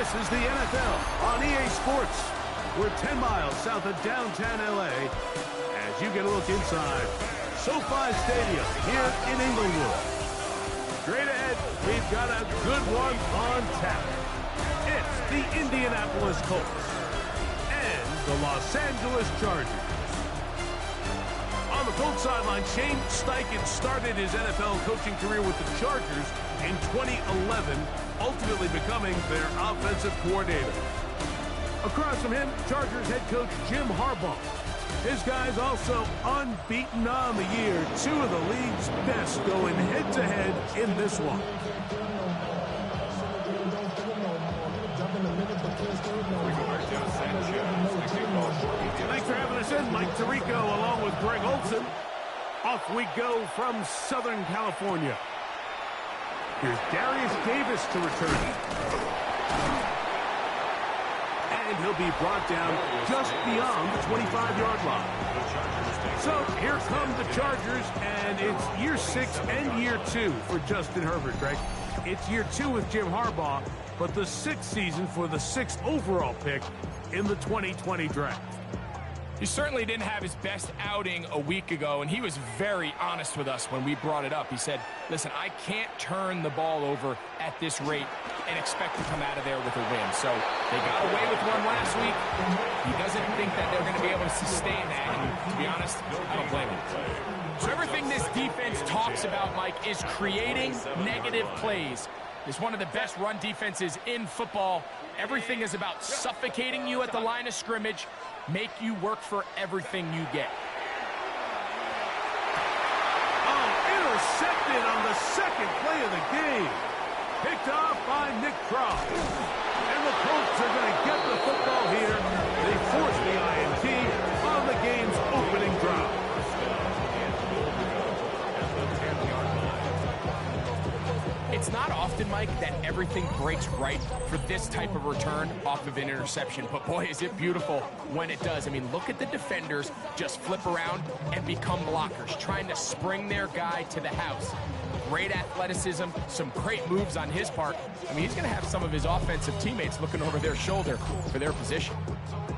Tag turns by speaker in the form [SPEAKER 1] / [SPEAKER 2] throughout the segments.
[SPEAKER 1] This is the NFL on EA Sports. We're 10 miles south of downtown LA as you get a look inside SoFi Stadium here in Inglewood. Straight ahead, we've got a good one on tap. It's the Indianapolis Colts and the Los Angeles Chargers. On the Colts sideline, Shane Steichen started his NFL coaching career with the Chargers in 2011, ultimately becoming their offensive coordinator. Across from him, Chargers head coach Jim Harbaugh. His guys also unbeaten on the year. Two of the league's best going head-to-head in this one. Thanks for having us in, Mike Tirico, along with Greg Olson. Off we go from Southern California. Here's Darius Davis to return. And he'll be brought down just beyond the 25-yard line. So here come the Chargers, and it's year 6 and year 2 for Justin Herbert, Greg. It's year 2 with Jim Harbaugh, but the 6th season for the 6th overall pick in the 2020 draft.
[SPEAKER 2] He certainly didn't have his best outing a week ago, and he was very honest with us when we brought it up. He said, listen, I can't turn the ball over at this rate and expect to come out of there with a win. So they got away with one last week. He doesn't think that they're going to be able to sustain that, and to be honest, I don't blame him. So everything this defense talks about, Mike, is creating negative plays. It's one of the best run defenses in football. Everything is about suffocating you at the line of scrimmage, make you work for everything you get.
[SPEAKER 1] Oh, intercepted on the second play of the game. Picked off by Nick Cross. And the Colts are going to get the football here. They force the INT on the game's opening drive.
[SPEAKER 2] It's not often, Mike, that everything breaks right for this type of return off of an interception. But, boy, is it beautiful when it does. I mean, look at the defenders just flip around and become blockers, trying to spring their guy to the house. Great athleticism, some great moves on his part. I mean, he's going to have some of his offensive teammates looking over their shoulder for their position.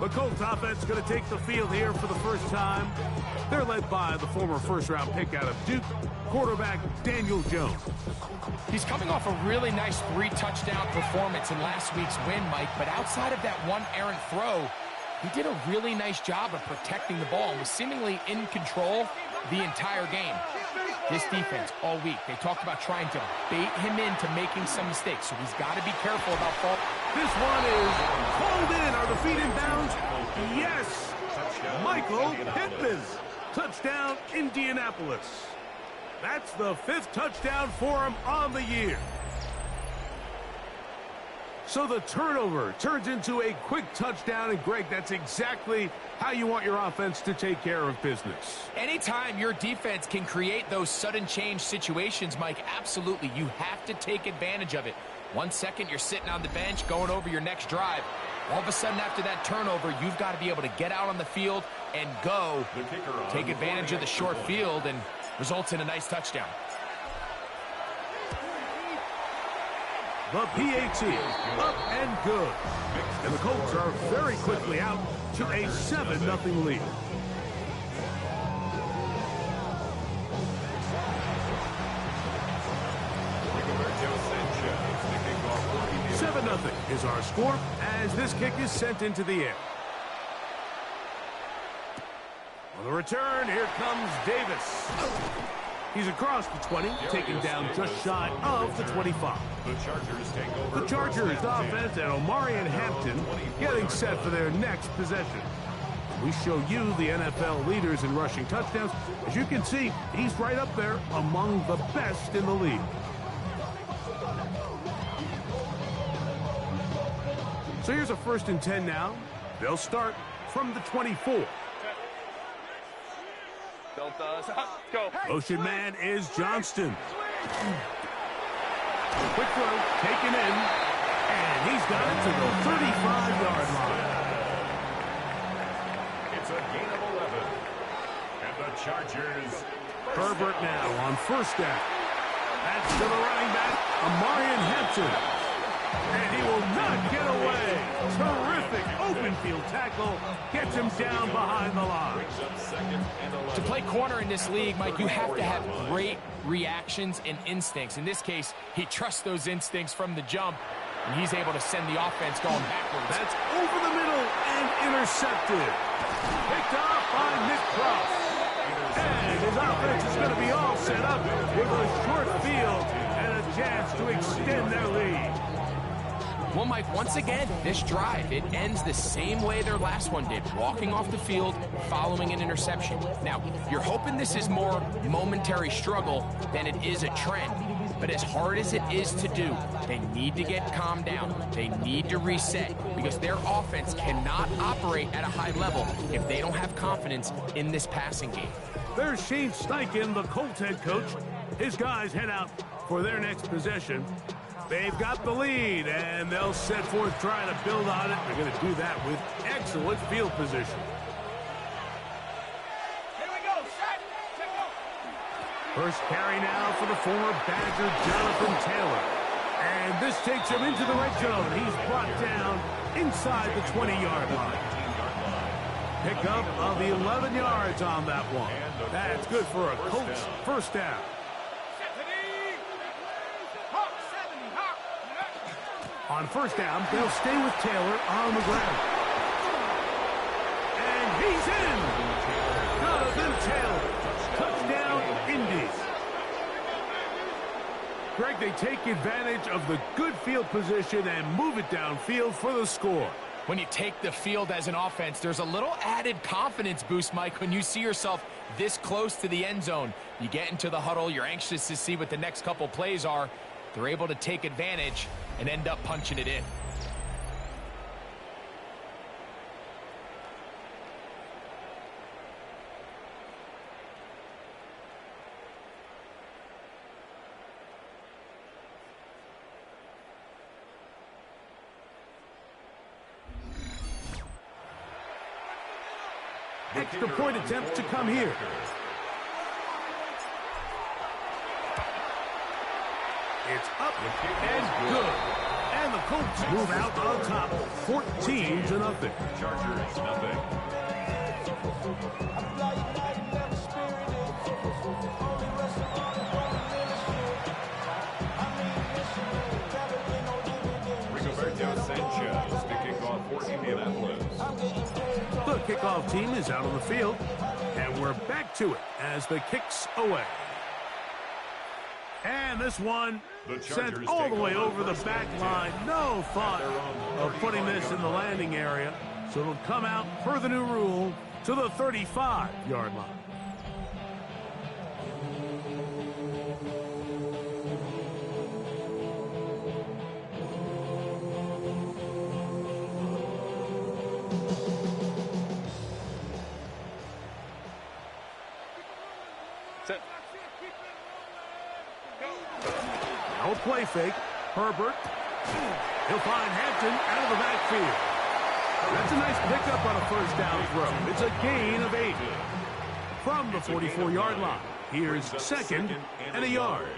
[SPEAKER 1] The Colts offense going to take the field here for the first time. They're led by the former first-round pick out of Duke, quarterback Daniel Jones.
[SPEAKER 2] He's coming off a really nice 3-touchdown performance in last week's win, Mike, but outside of that one errant throw, he did a really nice job of protecting the ball and was seemingly in control the entire game. This defense all week, they talked about trying to bait him into making some mistakes, so he's got to be careful about fall.
[SPEAKER 1] This one is called in. Are the feet in bounds? Yes. Michael Pittman. Touchdown, Indianapolis. That's the 5th touchdown for him on the year. So the turnover turns into a quick touchdown, and Greg, that's exactly how you want your offense to take care of business.
[SPEAKER 2] Anytime your defense can create those sudden change situations, Mike, absolutely, you have to take advantage of it. 1 second, you're sitting on the bench, going over your next drive. All of a sudden, after that turnover, you've got to be able to get out on the field and go. Take advantage of the short field, and results in a nice touchdown.
[SPEAKER 1] The PAT, up and good. And the Colts are very quickly out to a 7-0 lead. Is our score as this kick is sent into the air. On the return, here comes Davis. He's across the 20, taken down just shy of the 25. The Chargers offense and Omarion Hampton getting set for their next possession. We show you the NFL leaders in rushing touchdowns. As you can see, he's right up there among the best in the league. So here's a 1st and 10 now. They'll start from the 24. Motion man is Johnston. Quick throw, taken in, and he's got it to the 35-yard line.
[SPEAKER 3] It's a gain of 11. And the Chargers.
[SPEAKER 1] Herbert now on 1st down. That's to the running back, Omarion Hampton. And he will not get away. Terrific open field tackle. Gets him down behind the line.
[SPEAKER 2] To play corner in this league, Mike, you have to have great reactions and instincts. In this case, he trusts those instincts from the jump, and he's able to send the offense going backwards.
[SPEAKER 1] That's over the middle and intercepted. Picked off by Nick Cross. And his offense is going to be all set up with a short field and a chance to extend their lead.
[SPEAKER 2] Well, Mike, once again, this drive, it ends the same way their last one did, walking off the field, following an interception. Now, you're hoping this is more momentary struggle than it is a trend. But as hard as it is to do, they need to get calmed down. They need to reset because their offense cannot operate at a high level if they don't have confidence in this passing game.
[SPEAKER 1] There's Shane Steichen, the Colts head coach. His guys head out for their next possession. They've got the lead, and they'll set forth trying to build on it. They're going to do that with excellent field position.
[SPEAKER 4] Here we go, set, go.
[SPEAKER 1] First carry now for the former Badger, Jonathan Taylor. And this takes him into the red zone. He's brought down inside the 20-yard line. Pickup of the 11 yards on that one. That's good for a Colts first down. On first down, they'll stay with Taylor on the ground. And he's in! Jonathan Taylor. Touchdown, Indy. Greg, they take advantage of the good field position and move it downfield for the score.
[SPEAKER 2] When you take the field as an offense, there's a little added confidence boost, Mike, when you see yourself this close to the end zone. You get into the huddle, you're anxious to see what the next couple plays are. They're able to take advantage and end up punching it in.
[SPEAKER 1] Extra point attempt to come here. It's up and good. And the Colts move out on top, 14-0.
[SPEAKER 3] Chargers, nothing. Rigoberto Sanchez to kick off for Indianapolis.
[SPEAKER 1] The kickoff team is out on the field, and we're back to it as the kick's away. And this one sent all the way over the back line. No thought of putting this in the landing area. So it'll come out per the new rule to the 35-yard line. No play fake. Herbert. He'll find Hampton out of the backfield. That's a nice pickup on a first down throw. It's a gain of 8. From the 44-yard line. Here's second and a yard.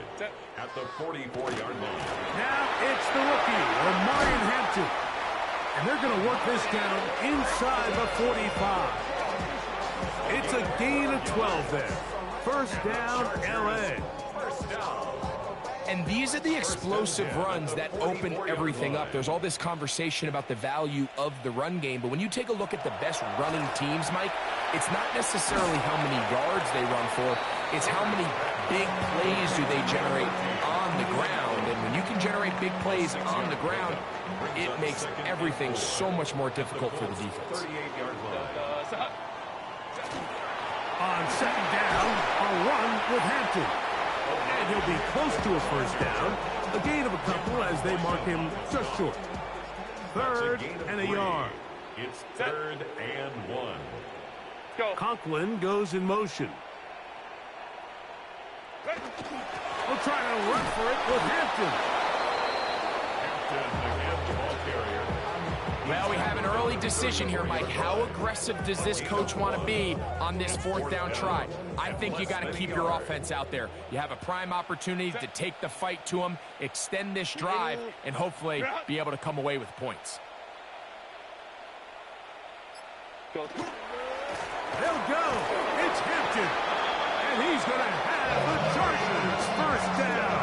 [SPEAKER 3] At the 44-yard line.
[SPEAKER 1] Now it's the rookie, Omarion Hampton. And they're going to work this down inside the 45. It's a gain of 12 there. First down, L.A.
[SPEAKER 2] And these are the explosive runs that open everything up. There's all this conversation about the value of the run game, but when you take a look at the best running teams, Mike, it's not necessarily how many yards they run for, it's how many big plays do they generate on the ground. And when you can generate big plays on the ground, it makes everything so much more difficult for the defense.
[SPEAKER 1] On second down, a run with Hampton. And he'll be close to a first down. A gain of a couple as they mark him just short. Third and a yard.
[SPEAKER 3] It's third and 1.
[SPEAKER 1] Go. Conklin goes in motion. We'll try to run for it with Hampton.
[SPEAKER 3] Hampton again, the ball carrier.
[SPEAKER 2] Well, we have an early decision here, Mike. How aggressive does this coach want to be on this fourth down try? I think you got to keep your offense out there. You have a prime opportunity to take the fight to them, extend this drive, and hopefully be able to come away with points.
[SPEAKER 1] They'll go. It's Hampton. And he's going to have the Chargers first down.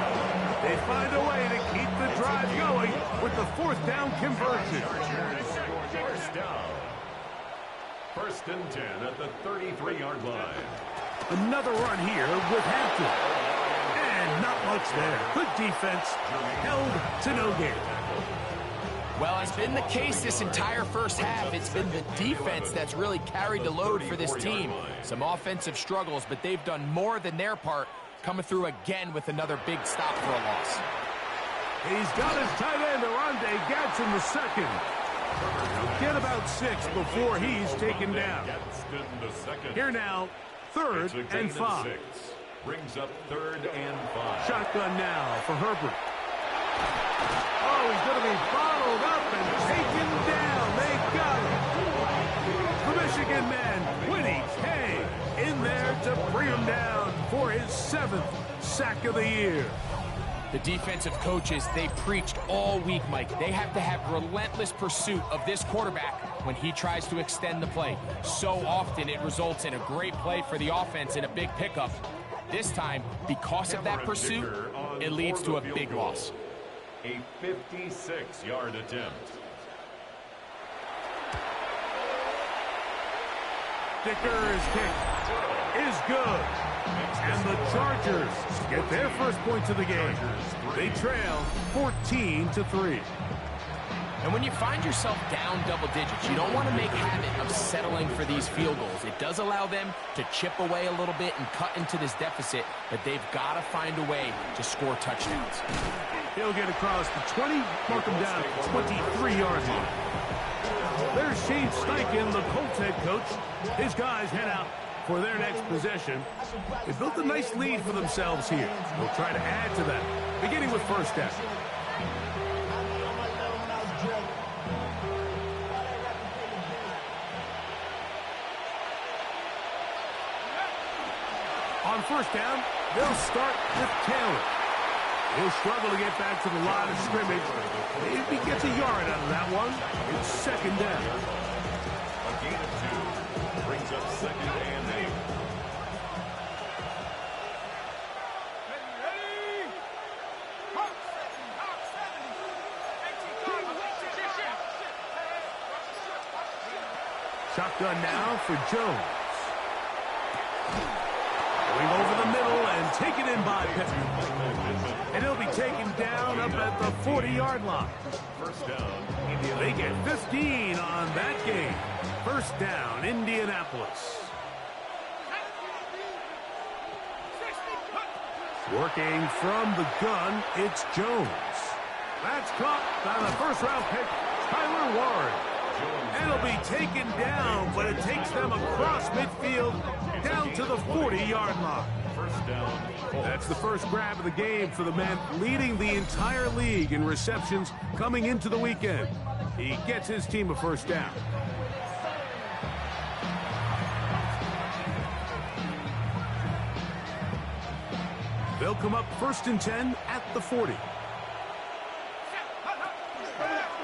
[SPEAKER 1] They find a way to keep the drive going with the fourth down conversion.
[SPEAKER 3] First down. First and 10 at the 33-yard line.
[SPEAKER 1] Another run here with Hampton. And not much there. Good defense. Held to no gain.
[SPEAKER 2] Well, it's been the case this entire first half. It's been the defense that's really carried the load for this team. Some offensive struggles, but they've done more than their part, coming through again with another big stop for a loss.
[SPEAKER 1] He's got his tight end, Arande Gadsden the second. He'll get about 6 before he's taken down. Here now, 3rd and 5.
[SPEAKER 3] Brings up 3rd and 5.
[SPEAKER 1] Shotgun now for Herbert. Oh, he's going to be bottled up and taken down. They got him. The Michigan man, Winnie K, in there to bring him down for his 7th sack of the year.
[SPEAKER 2] The defensive coaches, they preached all week, Mike. They have to have relentless pursuit of this quarterback when he tries to extend the play. So often it results in a great play for the offense and a big pickup. This time, because of that pursuit, it leads to a big loss.
[SPEAKER 3] A 56-yard attempt.
[SPEAKER 1] Dicker's kick is good. And the Chargers get their first points of the game. They trail 14-3.
[SPEAKER 2] And when you find yourself down double digits, you don't want to make habit of settling for these field goals. It does allow them to chip away a little bit and cut into this deficit, but they've got to find a way to score touchdowns.
[SPEAKER 1] He'll get across the 20, mark him down at the 23-yard line. There's Shane Steichen, the Colts head coach. His guys head out for their next possession. They built a nice lead for themselves here. They'll try to add to that, beginning with first down. On first down, they'll start with Taylor. He'll struggle to get back to the line of scrimmage. If he gets a yard out of that one, it's second down.
[SPEAKER 3] A gain of 2 brings up 2nd and 8.
[SPEAKER 1] Shotgun now for Jones. Going over the middle and taken in by Pittman. And he'll be taken down up at the 40-yard line.
[SPEAKER 3] First down,
[SPEAKER 1] They get 15 on that game. First down, Indianapolis. Working from the gun, it's Jones. That's caught by the first-round pick, Tyler Warren. And it'll be taken down, but it takes them across midfield down to the 40-yard line.
[SPEAKER 3] First down.
[SPEAKER 1] That's the first grab of the game for the man leading the entire league in receptions coming into the weekend. He gets his team a first down. They'll come up 1st and 10 at the 40.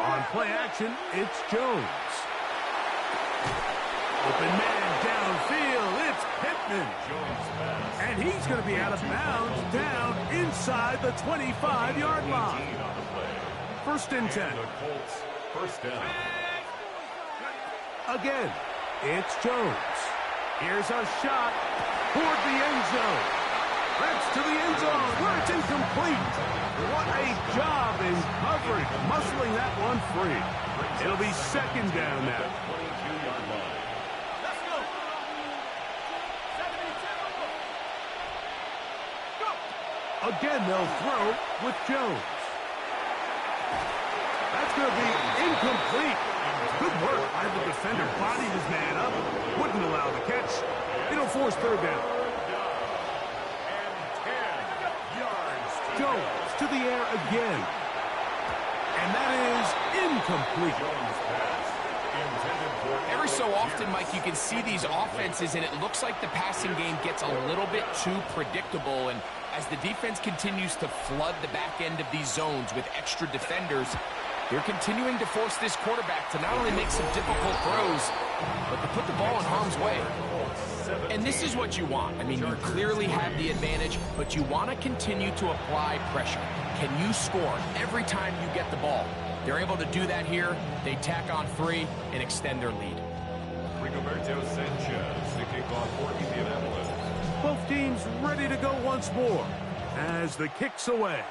[SPEAKER 1] On play action, it's Jones. Open man downfield, it's Pittman. And he's going to be out of bounds down inside the 25-yard line. 1st and 10.
[SPEAKER 3] The Colts, first down.
[SPEAKER 1] Again, it's Jones. Here's a shot toward the end zone. That's to the end zone where it's incomplete. What a job in coverage, muscling that one free. It'll be second down now.
[SPEAKER 3] 22-yard line.
[SPEAKER 4] Let's go. 72. Go.
[SPEAKER 1] Again, they'll throw with Jones. That's going to be incomplete. Good work by the defender. Bodied his man up. Wouldn't allow the catch. It'll force third down. Jones to the air again. And that is incomplete.
[SPEAKER 2] Every so often, Mike, you can see these offenses, and it looks like the passing game gets a little bit too predictable. And as the defense continues to flood the back end of these zones with extra defenders, they're continuing to force this quarterback to not only make some difficult throws, but to put the ball in harm's way. And this is what you want. I mean, you clearly have the advantage, but you want to continue to apply pressure. Can you score every time you get the ball? They're able to do that here. They tack on 3 and extend their lead.
[SPEAKER 3] Rigoberto Sanchez to kick off for Indianapolis.
[SPEAKER 1] Both teams ready to go once more as the kick's away.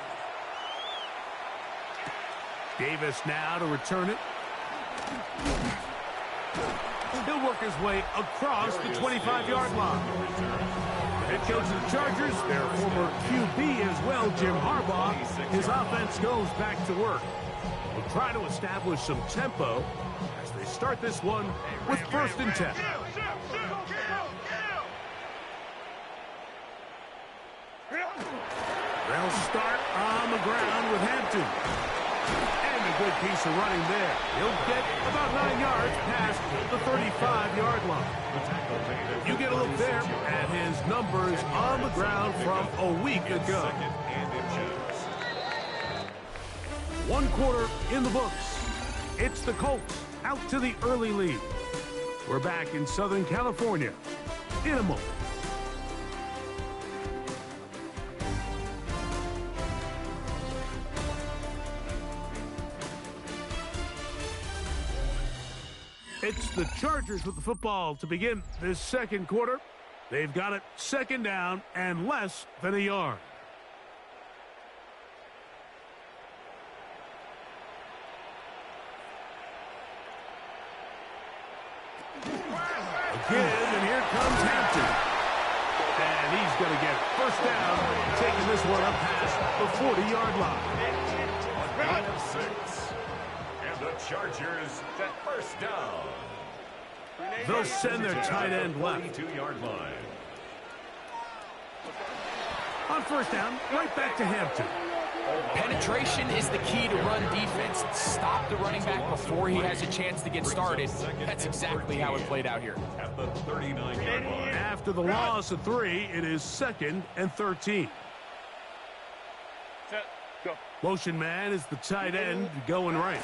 [SPEAKER 1] Davis now to return it. He'll work his way across the 25-yard line. Head coach of the Chargers, their former QB as well, Jim Harbaugh. His offense goes back to work. Will try to establish some tempo as they start this one with 1st and 10. They'll start on the ground with Hampton. And a good piece of running there. He'll get about 9 yards past the 35-yard line. You get a look there at his numbers on the ground from a week ago. 1 quarter in the books. It's the Colts out to the early lead. We're back in Southern California in a moment. It's the Chargers with the football to begin this 2nd quarter. They've got it 2nd down and less than a yard. Again, and here comes Hampton. And he's going to get 1st down, taking this one up past the 40-yard line.
[SPEAKER 3] On 6. And the Chargers at 1st down.
[SPEAKER 1] They'll send their tight end left.
[SPEAKER 3] 42-yard line.
[SPEAKER 1] On 1st down, right back to Hampton.
[SPEAKER 2] Penetration is the key to run defense. Stop the running back before he has a chance to get started. That's exactly how it played out here.
[SPEAKER 3] At the 39-yard line.
[SPEAKER 1] After the loss of 3, it is 2nd and 13.
[SPEAKER 4] Set, go.
[SPEAKER 1] Motion man is the tight end going right.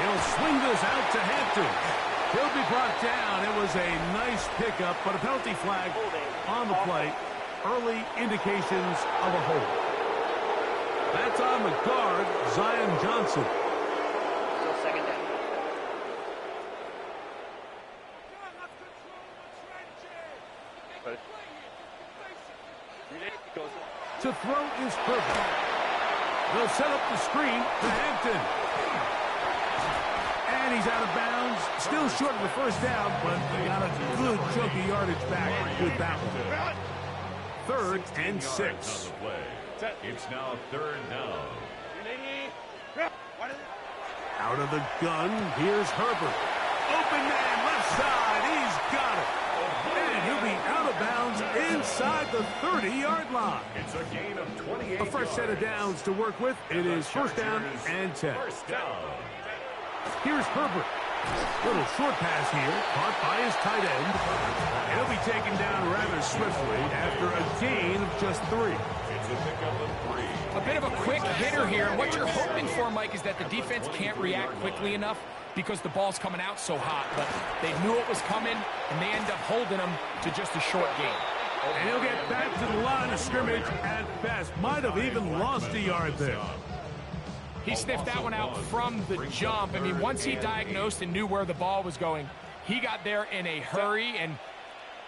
[SPEAKER 1] He'll swing this out to Hampton. He'll be brought down. It was a nice pickup, but a penalty flag on the play. Early indications of a hold. That's on the guard, Zion Johnson.
[SPEAKER 5] Still 2nd down.
[SPEAKER 1] To throw is Herbert. They'll set up the screen for Hampton. And he's out of bounds. Still short of the 1st down, but he got a good chunk of yardage back with that one. 3rd and 6.
[SPEAKER 3] It's now 3rd down.
[SPEAKER 1] Out of the gun, here's Herbert. Open man, left side, he's got it. And he'll be out of bounds inside the 30-yard line.
[SPEAKER 3] It's a gain of 28
[SPEAKER 1] A fresh set of downs to work with. It is 1st down and 10.
[SPEAKER 3] 1st down.
[SPEAKER 1] Here's Herbert. Little short pass here, caught by his tight end. He'll be taken down rather swiftly after a gain of just 3.
[SPEAKER 3] It's a pickup of 3.
[SPEAKER 2] A bit of a quick hitter here, and what you're hoping for, Mike, is that the defense can't react quickly enough because the ball's coming out so hot. But they knew it was coming, and they end up holding them to just a short gain.
[SPEAKER 1] And he'll get back to the line of scrimmage at best. Might have even lost a yard there.
[SPEAKER 2] He sniffed that one out from the jump. I mean, once he diagnosed and knew where the ball was going, he got there in a hurry, and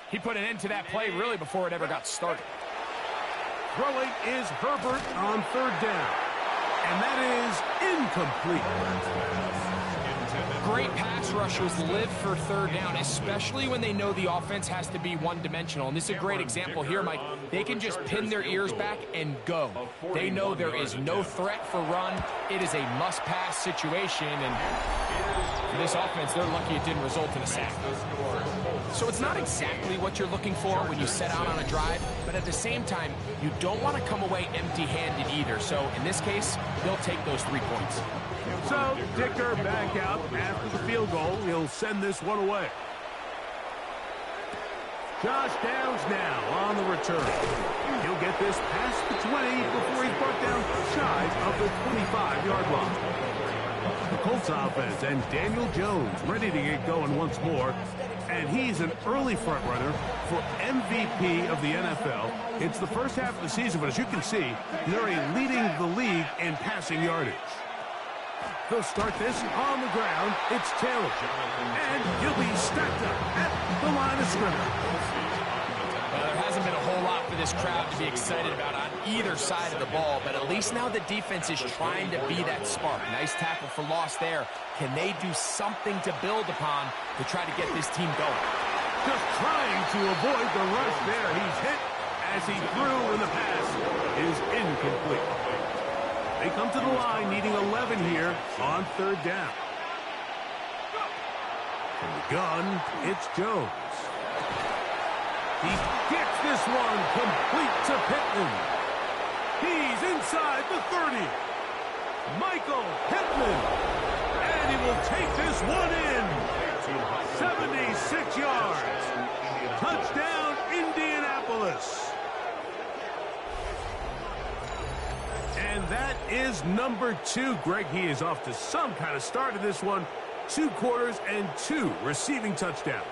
[SPEAKER 2] he put an end to that play really before it ever got started.
[SPEAKER 1] Throwing is Herbert on 3rd down. And that is incomplete.
[SPEAKER 2] Great pass rushers live for 3rd down, especially when they know the offense has to be one-dimensional. And this is a great example here, Mike. They can just pin their ears back and go. They know there is no threat for run. It is a must-pass situation. And for this offense, they're lucky it didn't result in a sack. So it's not exactly what you're looking for when you set out on a drive, but at the same time, you don't want to come away empty-handed either. So in this case, they'll take those 3 points.
[SPEAKER 1] So Dicker back out after the field goal. He'll send this one away. Josh Downs now on the return. He'll get this past the 20 before he's brought down shy of the 25-yard line. The Colts offense and Daniel Jones ready to get going once more. And he's an early front runner for MVP of the NFL. It's the first half of the season, but as you can see, they're leading the league in passing yardage. They'll start this on the ground. It's Taylor. And he'll be stacked up at the line of scrimmage.
[SPEAKER 2] Well, there hasn't been a whole lot for this crowd to be excited about on either side of the ball, but at least now the defense is trying to be that spark. Nice tackle for loss there. Can they do something to build upon to try to get this team going?
[SPEAKER 1] Just trying to avoid the rush there. He's hit as he threw, and the pass is incomplete. They come to the line needing 11 here on third down. From the gun, it's Jones. He gets this one complete to Pittman. He's inside the 30. Michael Pittman. And he will take this one in. 76 yards. Touchdown, Indianapolis. And that is number 2. Greg, he is off to some kind of start in this one. 2 quarters and 2 receiving touchdowns.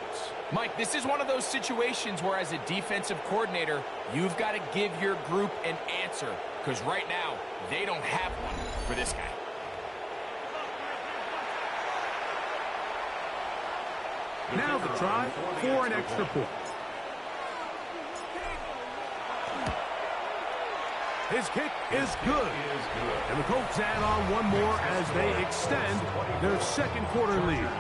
[SPEAKER 2] Mike, this is one of those situations where as a defensive coordinator, you've got to give your group an answer. Because right now, they don't have one for this guy.
[SPEAKER 1] Now the try for an extra point. His kick is good. And the Colts add on one more as they extend their second quarter lead.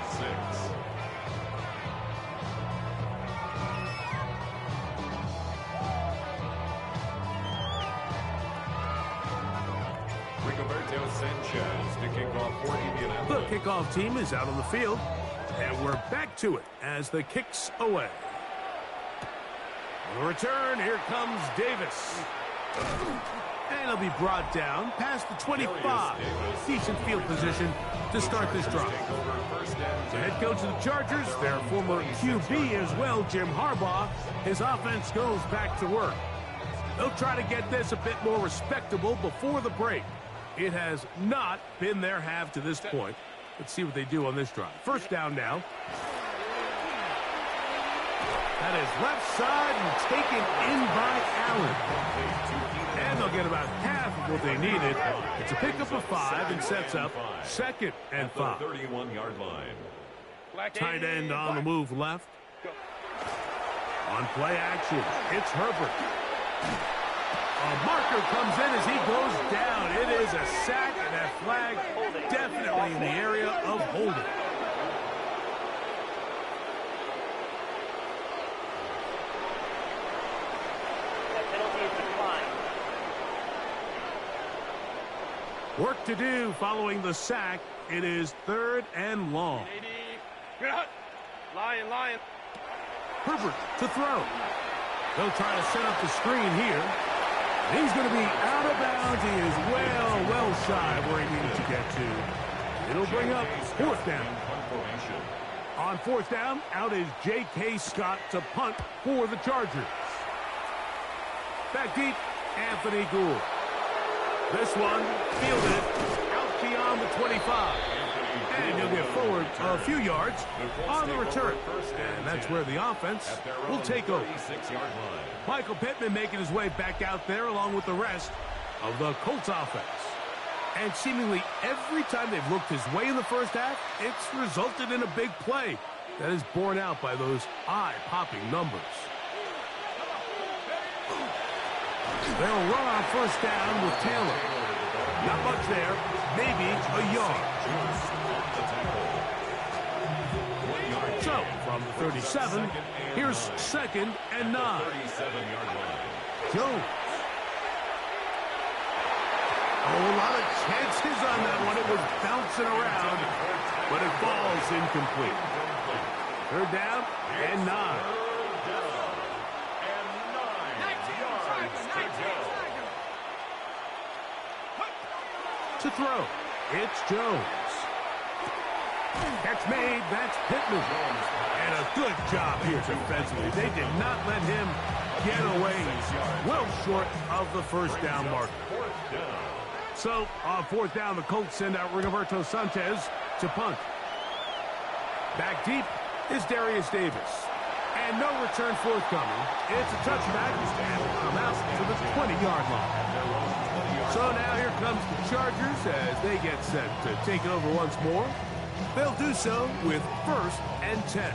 [SPEAKER 1] The kickoff team is out on the field, and we're back to it as the kick's away. On the return, here comes Davis. And he'll be brought down past the 25. Decent field position to start this drive. The head coach of the Chargers, their former QB as well, Jim Harbaugh, his offense goes back to work. They'll try to get this a bit more respectable before the break. It has not been their half to this point. Let's see what they do on this drive. First down now. That is left side and taken in by Allen. And they'll get about half of what they needed. It's a pickup of 5 and sets up 2nd and 5.
[SPEAKER 3] 31-yard line.
[SPEAKER 1] Tight end on the move left. On play action, it's Herbert. A marker comes in as he goes down. It is a sack, and that flag definitely in the area of holding.
[SPEAKER 5] That penalty is declined.
[SPEAKER 1] Work to do following the sack. It is 3rd and long.
[SPEAKER 4] Lion.
[SPEAKER 1] Herbert to throw. They'll try to set up the screen here. He's going to be out of bounds. He is well shy of where he needed to get to. It'll bring up 4th down. On 4th down, out is J.K. Scott to punt for the Chargers. Back deep, Anthony Gould. This one fielded out beyond the 25. And he'll get forward a few yards on the return. And that's where the offense will take over. Michael Pittman making his way back out there along with the rest of the Colts offense. And seemingly every time they've looked his way in the first half, it's resulted in a big play that is borne out by those eye-popping numbers. They'll run on first down with Taylor. Not much there, maybe a yard. So, from the 37, here's 2nd and 9. Jones. Oh, a lot of chances on that one. It was bouncing around, but it falls incomplete. Third down and 9.
[SPEAKER 3] Third down and 9 yards to go.
[SPEAKER 1] To throw, it's Jones. Catch made, that's Pittman. And a good job here defensively. They did not let him get away well short of the first down marker. So, on fourth down, the Colts send out Rigoberto Sanchez to punt. Back deep is Darius Davis. And no return forthcoming. It's a touchback and will come out to the 20-yard line. So now here comes the Chargers as they get set to take it over once more. They'll do so with 1st and 10.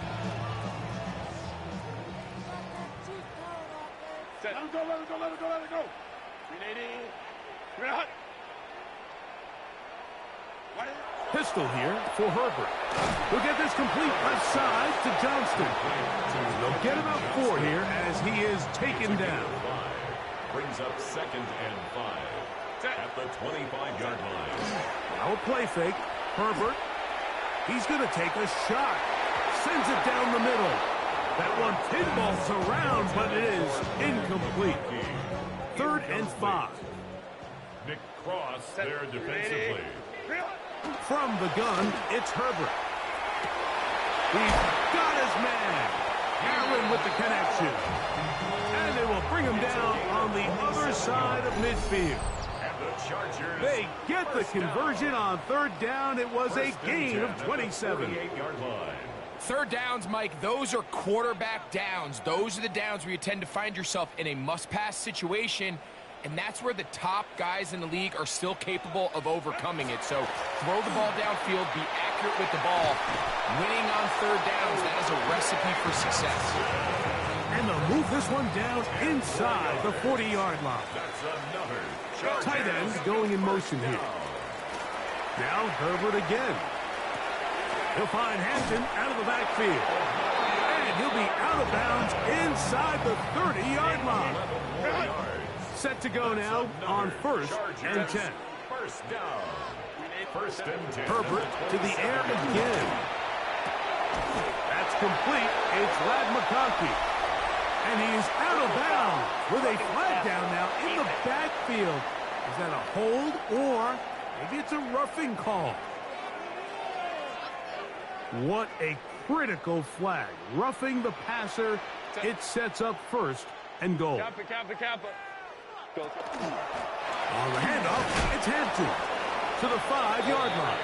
[SPEAKER 4] Let it go, let it go, let it go, let it go. 380.
[SPEAKER 1] Pistol here for Herbert. He'll get this complete left side to Johnston. They'll get about 4 here as he is taken down.
[SPEAKER 3] Brings up 2nd and 5 at the 25-yard line.
[SPEAKER 1] Now a play fake. Herbert. He's going to take a shot. Sends it down the middle. That one pinballs around, but it is incomplete. 3rd and 5.
[SPEAKER 3] Nick Cross there defensively.
[SPEAKER 1] From the gun, it's Herbert. He's got his man. Allen with the connection. And they will bring him down on the other side of midfield.
[SPEAKER 3] Chargers,
[SPEAKER 1] they get the conversion on 3rd down. It was a gain of 27.
[SPEAKER 3] 48-yard line.
[SPEAKER 2] Third downs, Mike, those are quarterback downs. Those are the downs where you tend to find yourself in a must-pass situation, and that's where the top guys in the league are still capable of overcoming it. So throw the ball downfield, be accurate with the ball. Winning on 3rd downs, that is a recipe for success.
[SPEAKER 1] And they'll move this one down inside the 40-yard line.
[SPEAKER 3] That's another
[SPEAKER 1] Tight end going in motion here. Now Herbert again. He'll find Hampton out of the backfield. And he'll be out of bounds inside the 30-yard line. Set to go now on 1st and 10.
[SPEAKER 3] First down. 1st and 10.
[SPEAKER 1] Herbert to the air again. That's complete. It's Ladd McConkey. And he is out of bounds with a flag down now in the backfield. Is that a hold or maybe it's a roughing call? What a critical flag. Roughing the passer. It sets up 1st and goal.
[SPEAKER 4] Kappa.
[SPEAKER 1] On the handoff, it's Hampton to the 5-yard line.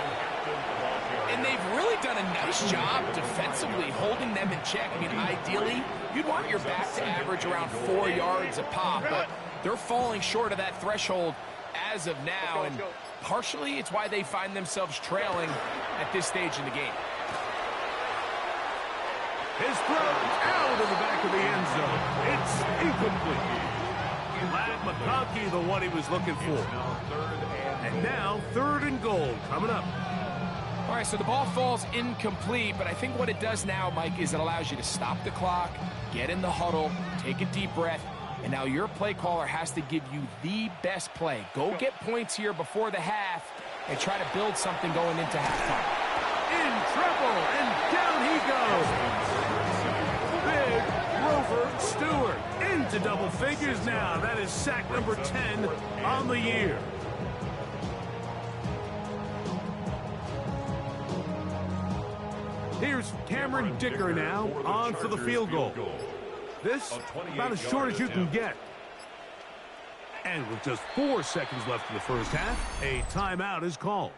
[SPEAKER 2] And they've really done a nice job defensively holding them in check. I mean, ideally, you'd want your back to average around 4 yards a pop, but they're falling short of that threshold as of now, and partially it's why they find themselves trailing at this stage in the game.
[SPEAKER 1] His throw out of the back of the end zone. It's incomplete. Ladd McConkey, the one he was looking for. And now 3rd and goal coming up.
[SPEAKER 2] All right, so the ball falls incomplete, but I think what it does now, Mike, is it allows you to stop the clock, get in the huddle, take a deep breath, and now your play caller has to give you the best play. Go get points here before the half and try to build something going into halftime.
[SPEAKER 1] In trouble, and down he goes. Big Grover Stewart into double figures now. That is sack number 10 on the year. Here's Cameron Dicker now on for the field goal. This about as short as you can get. And with just 4 seconds left in the first half, a timeout is called.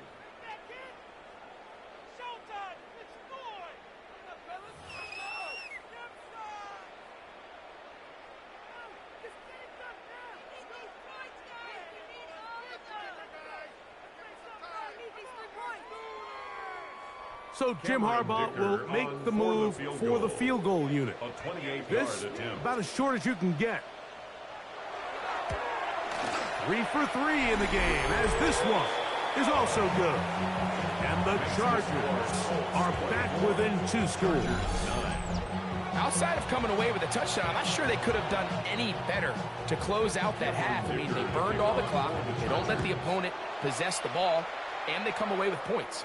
[SPEAKER 1] So Jim Harbaugh will make the move for the field goal unit. This about as short as you can get. 3 for 3 in the game, as this one is also good. And the Chargers are back within 2 scores.
[SPEAKER 2] Outside of coming away with a touchdown, I'm not sure they could have done any better to close out that half. I mean, they burned all the clock. They don't let the opponent possess the ball, and they come away with points.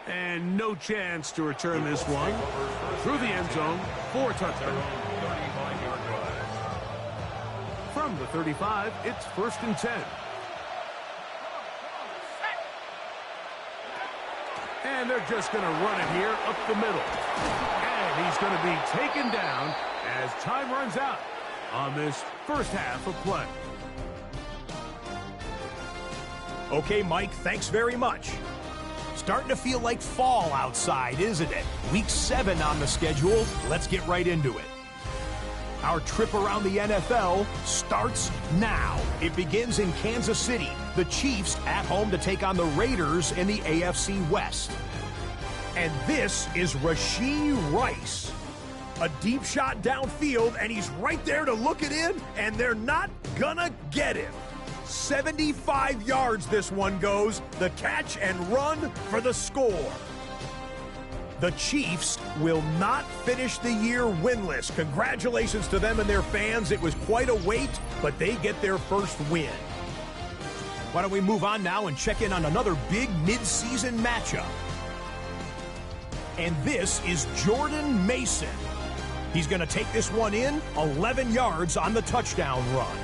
[SPEAKER 1] And no chance to return this one. Through the end zone for a touchdown. From the 35, it's 1st and 10. And they're just going to run it here up the middle. And he's going to be taken down as time runs out on this first half of play.
[SPEAKER 6] Okay, Mike, thanks very much. Starting to feel like fall outside, isn't it? Week 7 on the schedule. Let's get right into it. Our trip around the NFL starts now. It begins in Kansas City. The Chiefs at home to take on the Raiders in the AFC West. And this is Rashee Rice. A deep shot downfield, and he's right there to look it in, and they're not gonna get him. 75 yards this one goes. The catch and run for the score. The Chiefs will not finish the year winless. Congratulations to them and their fans. It was quite a wait, but they get their first win. Why don't we move on now and check in on another big mid-season matchup. And this is Jordan Mason. He's going to take this one in, 11 yards on the touchdown run.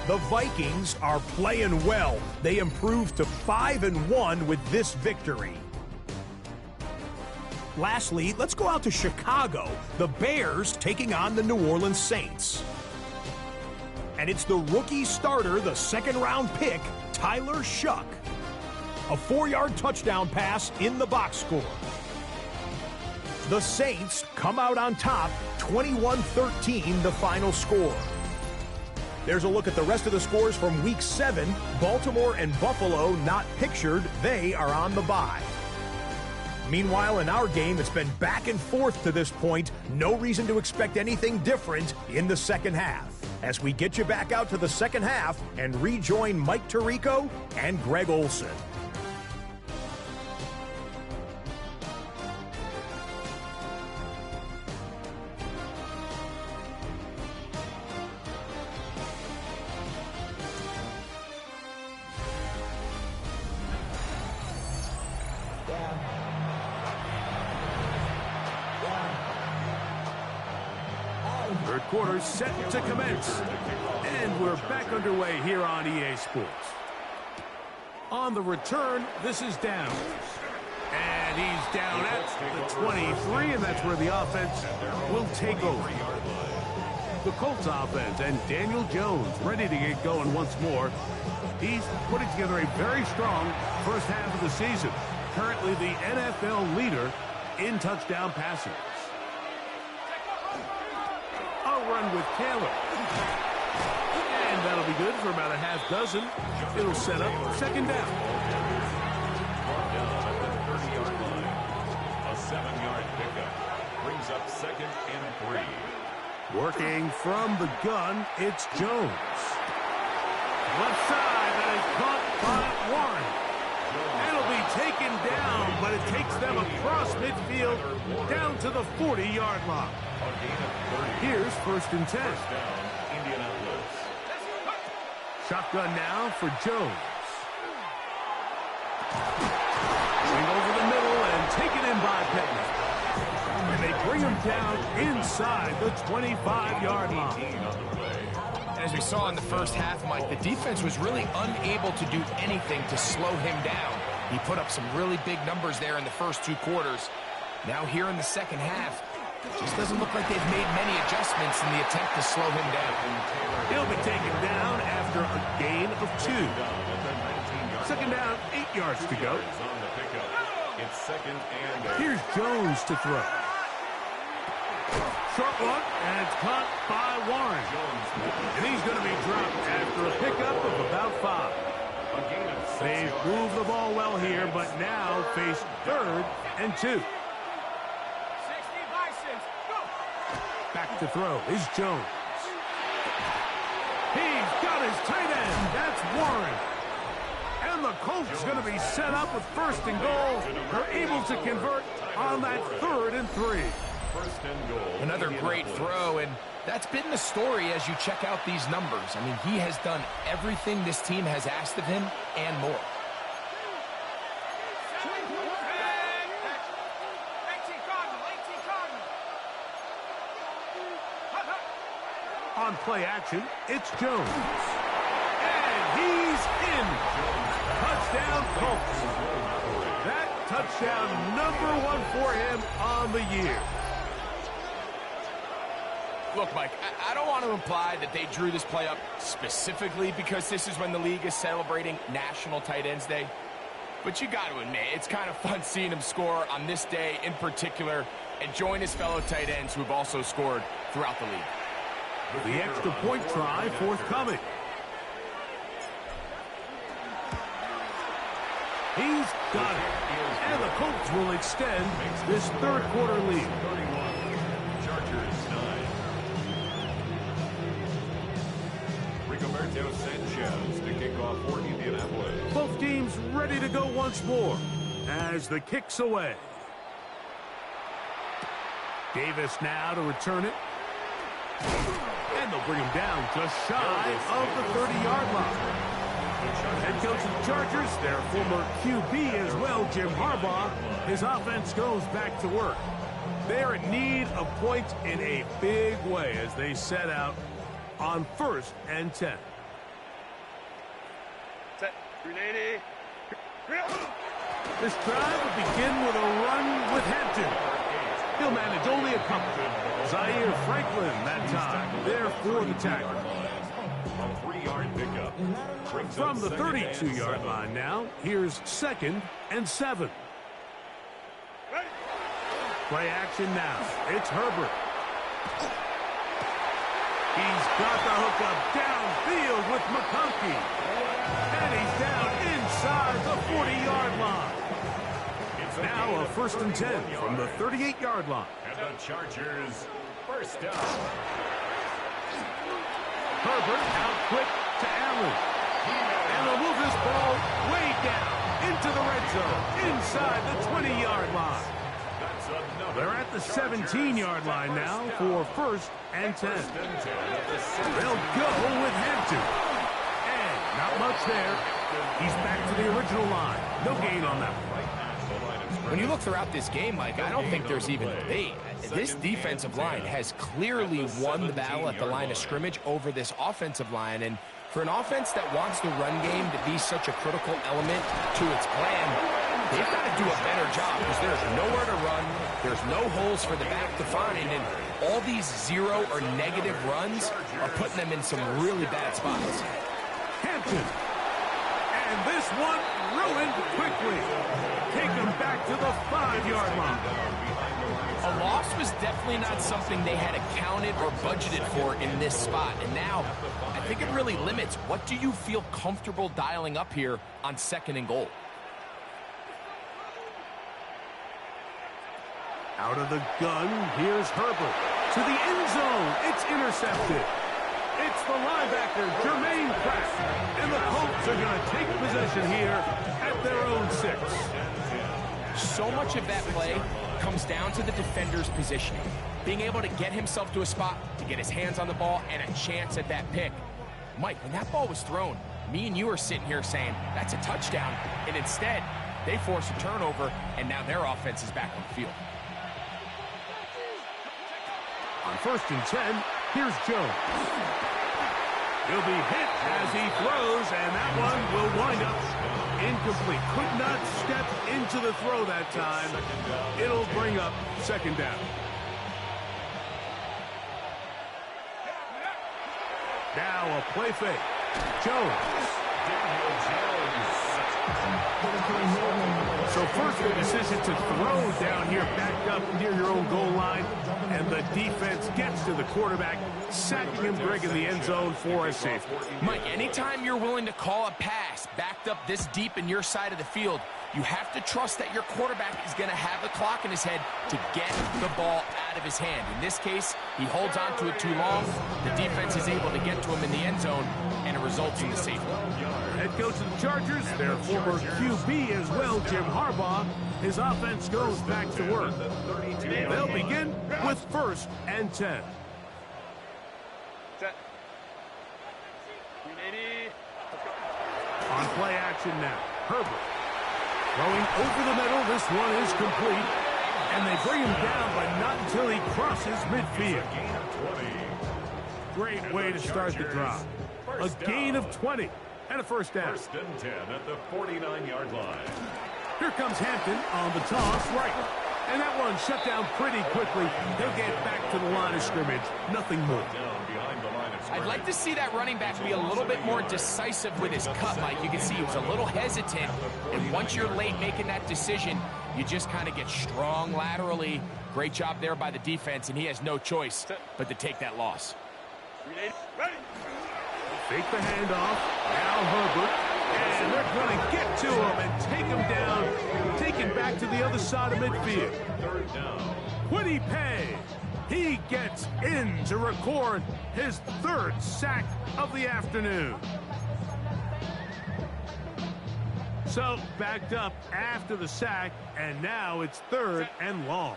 [SPEAKER 6] The Vikings are playing well. They improved to 5-1 with this victory. Lastly, let's go out to Chicago. The Bears taking on the New Orleans Saints. And it's the rookie starter, the second-round pick, Tyler Shuck. A 4-yard touchdown pass in the box score. The Saints come out on top, 21-13 the final score. There's a look at the rest of the scores from Week 7. Baltimore and Buffalo not pictured. They are on the bye. Meanwhile, in our game, it's been back and forth to this point. No reason to expect anything different in the second half. As we get you back out to the second half and rejoin Mike Tirico and Greg Olson.
[SPEAKER 1] Third quarter set to commence. And we're back underway here on EA Sports. On the return, this is Downs. And he's down at the 23, and that's where the offense will take over. The Colts offense and Daniel Jones ready to get going once more. He's putting together a very strong first half of the season. Currently the NFL leader in touchdown passing. A run with Taylor. And that'll be good for about a half dozen. It'll set up second down.
[SPEAKER 3] Down at the 30-yard line. A 7-yard pickup brings up 2nd and 3.
[SPEAKER 1] Working from the gun, it's Jones. Left side, that is caught by Warren. It'll be taken down, but it takes them across midfield down to the 40-yard line. Here's 1st and 10.
[SPEAKER 3] First down, Indianapolis.
[SPEAKER 1] Shotgun now for Jones. Swing over the middle and taken in by Pittman. And they bring him down inside the 25-yard line.
[SPEAKER 2] As we saw in the first half, Mike, the defense was really unable to do anything to slow him down. He put up some really big numbers there in the first 2 quarters. Now here in the second half, it just doesn't look like they've made many adjustments in the attempt to slow him down.
[SPEAKER 1] He'll be taken down after a gain of 2. Second down, 8 yards to go.
[SPEAKER 3] It's 2nd and 8.
[SPEAKER 1] Here's Jones to throw. Short one, and it's caught by Warren. And he's going to be dropped after a pickup of about 5. They've moved the ball well here, but now face 3rd and 2. Back to throw is Jones. He's got his tight end. That's Warren. And the Colts going to be set up with 1st and goal. They're able to convert on that 3rd and 3.
[SPEAKER 2] Another great throw, and that's been the story as you check out these numbers. I mean, he has done everything this team has asked of him and more.
[SPEAKER 1] On play action, it's Jones. And he's in. Touchdown, Colts. That touchdown #1 for him on the year.
[SPEAKER 2] Look, Mike, I don't want to imply that they drew this play up specifically because this is when the league is celebrating National Tight Ends Day. But you got to admit, it's kind of fun seeing him score on this day in particular and join his fellow tight ends who have also scored throughout the league.
[SPEAKER 1] The extra point try forthcoming. He's got it. And the Colts will extend this third quarter lead.
[SPEAKER 3] Chargers 9. Rigoberto Sanchez to kick off for Indianapolis.
[SPEAKER 1] Both teams ready to go once more as the kick's away. Davis now to return it. And they'll bring him down just shy of the 30-yard line. Head coach of the Chargers, their former QB as well, Jim Harbaugh, his offense goes back to work. They're in need of points in a big way as they set out on 1st and 10.
[SPEAKER 4] Set. 380.
[SPEAKER 1] This drive will begin with a run with Hampton. He'll manage only a couple. Zaire Franklin that time there for the tackle.
[SPEAKER 3] A 3-yard pickup.
[SPEAKER 1] From the 32-yard line now, here's 2nd and 7. Play action now. It's Herbert. He's got the hookup downfield with McConkey. And he's down inside the 40-yard line. Now a 1st and 10 from the 38-yard line.
[SPEAKER 3] And the Chargers first down.
[SPEAKER 1] Herbert out quick to Allen. And they'll move this ball way down into the red zone inside the 20-yard line. They're at the 17-yard line now for 1st and 10. They'll go with Hampton. And not much there. He's back to the original line. No gain on that one.
[SPEAKER 2] When you look throughout this game, Mike, I don't think there's even debate. This defensive line has clearly won the battle at the line of scrimmage over this offensive line. And for an offense that wants the run game to be such a critical element to its plan, they've got to do a better job because there's nowhere to run. There's no holes for the back to find. And all these 0 or negative runs are putting them in some really bad spots.
[SPEAKER 1] Hampton. And this one ruined quickly. Take him back to the 5-yard line.
[SPEAKER 2] A loss was definitely not something they had accounted or budgeted for in this spot. And now, I think it really limits what do you feel comfortable dialing up here on 2nd and goal.
[SPEAKER 1] Out of the gun, here's Herbert. To the end zone, it's intercepted. It's the linebacker, Jermaine Pratt. And the Colts are going to take possession here at their own 6.
[SPEAKER 2] So much of that play comes down to the defender's positioning. Being able to get himself to a spot, to get his hands on the ball, and a chance at that pick. Mike, when that ball was thrown, me and you are sitting here saying, that's a touchdown. And instead, they force a turnover, and now their offense is back on the field.
[SPEAKER 1] On 1st and 10, here's Jones. He'll be hit as he throws, and that one will wind up incomplete. Could not step into the throw that time. It'll bring up 2nd down. Now a play fake. Jones. So first the decision to throw down here backed up near your own goal line. And the defense gets to the quarterback, sacking him big in the end zone for a safety.
[SPEAKER 2] Mike, anytime you're willing to call a pass backed up this deep in your side of the field, you have to trust that your quarterback is going to have the clock in his head to get the ball out of his hand. In this case, he holds on to it too long. The defense is able to get to him in the end zone, and it results in the safety.
[SPEAKER 1] Head coach of the Chargers, their former QB as well, Jim Harbaugh, his offense goes back to work. They'll begin with 1st and 10.
[SPEAKER 4] Set. 380.
[SPEAKER 1] On play action now, Herbert. Throwing over the middle, this one is complete. And they bring him down, but not until he crosses midfield. great way to start the drive. A gain of 20 and a first down.
[SPEAKER 3] First and 10 at the 49-yard line.
[SPEAKER 1] Here comes Hampton on the toss right. And that one shut down pretty quickly. He'll get back to the line of scrimmage. Nothing more.
[SPEAKER 3] Down behind the line of scrimmage.
[SPEAKER 2] I'd like to see that running back be a little bit more decisive with his cut, Mike. You can see he was a little hesitant. And once you're late making that decision, you just kind of get strong laterally. Great job there by the defense, and he has no choice but to take that loss.
[SPEAKER 1] Fake the handoff. Now Herbert. And they're going to get to him and take him down. Take him back to the other side of midfield.
[SPEAKER 3] Third down.
[SPEAKER 1] Quiddy Pay. He gets in to record his third sack of the afternoon. So backed up after the sack, and now it's third and long.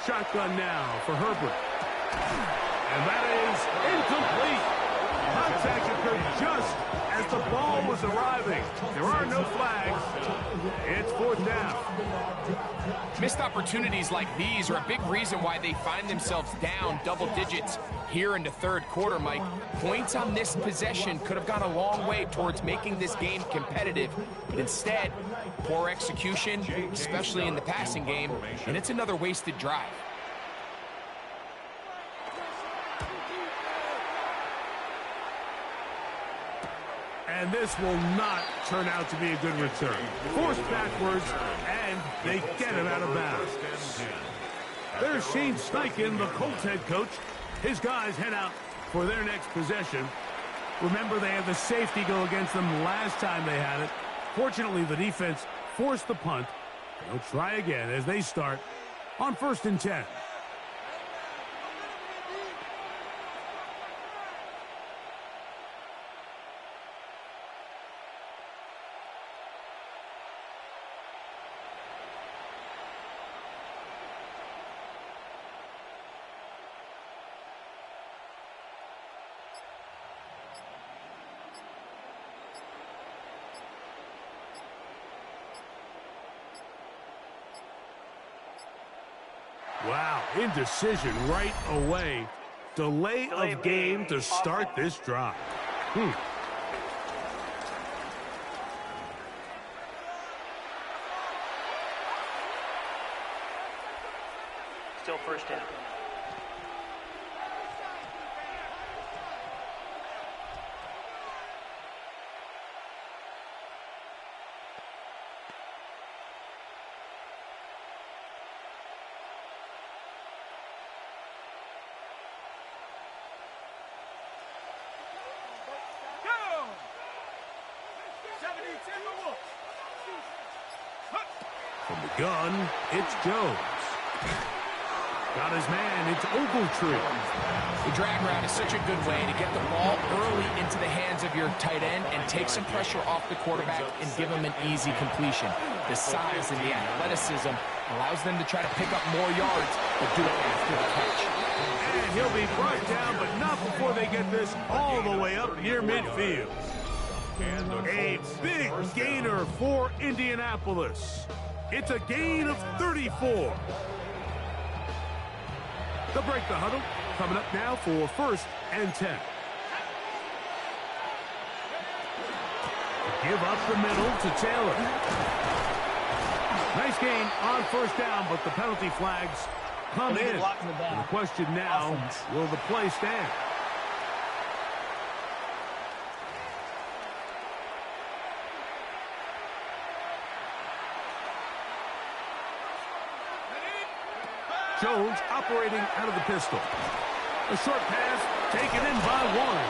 [SPEAKER 1] Shotgun now for Herbert. And that is incomplete. Contact occurred just as the ball was arriving. There are no flags. It's fourth down.
[SPEAKER 2] Missed opportunities like these are a big reason why they find themselves down double digits here in the third quarter, Mike. Points on this possession could have gone a long way towards making this game competitive, but instead, poor execution, especially in the passing game, and it's another wasted drive.
[SPEAKER 1] And this will not turn out to be a good return. Forced backwards, and they get him out of bounds. There's Shane Steichen, the Colts head coach. His guys head out for their next possession. Remember, they had the safety go against them last time they had it. Fortunately, the defense forced the punt. They'll try again as they start on 1st and 10. Wow, indecision right away. Delay of game to start this drive.
[SPEAKER 5] Still first down.
[SPEAKER 1] From the gun, it's Jones. Got his man, it's Ogletree.
[SPEAKER 2] The drag route is such a good way to get the ball early into the hands of your tight end and take some pressure off the quarterback and give him an easy completion. The size and the athleticism allows them to try to pick up more yards, but do it after the catch.
[SPEAKER 1] And he'll be brought down, but not before they get this all the way up near midfield. A big gainer for Indianapolis. It's a gain of 34. They'll break the huddle. Coming up now for 1st and 10. Give up the middle to Taylor. Nice gain on 1st down, but the penalty flags come in. The question now, will the play stand? Jones operating out of the pistol. A short pass taken in by Warren.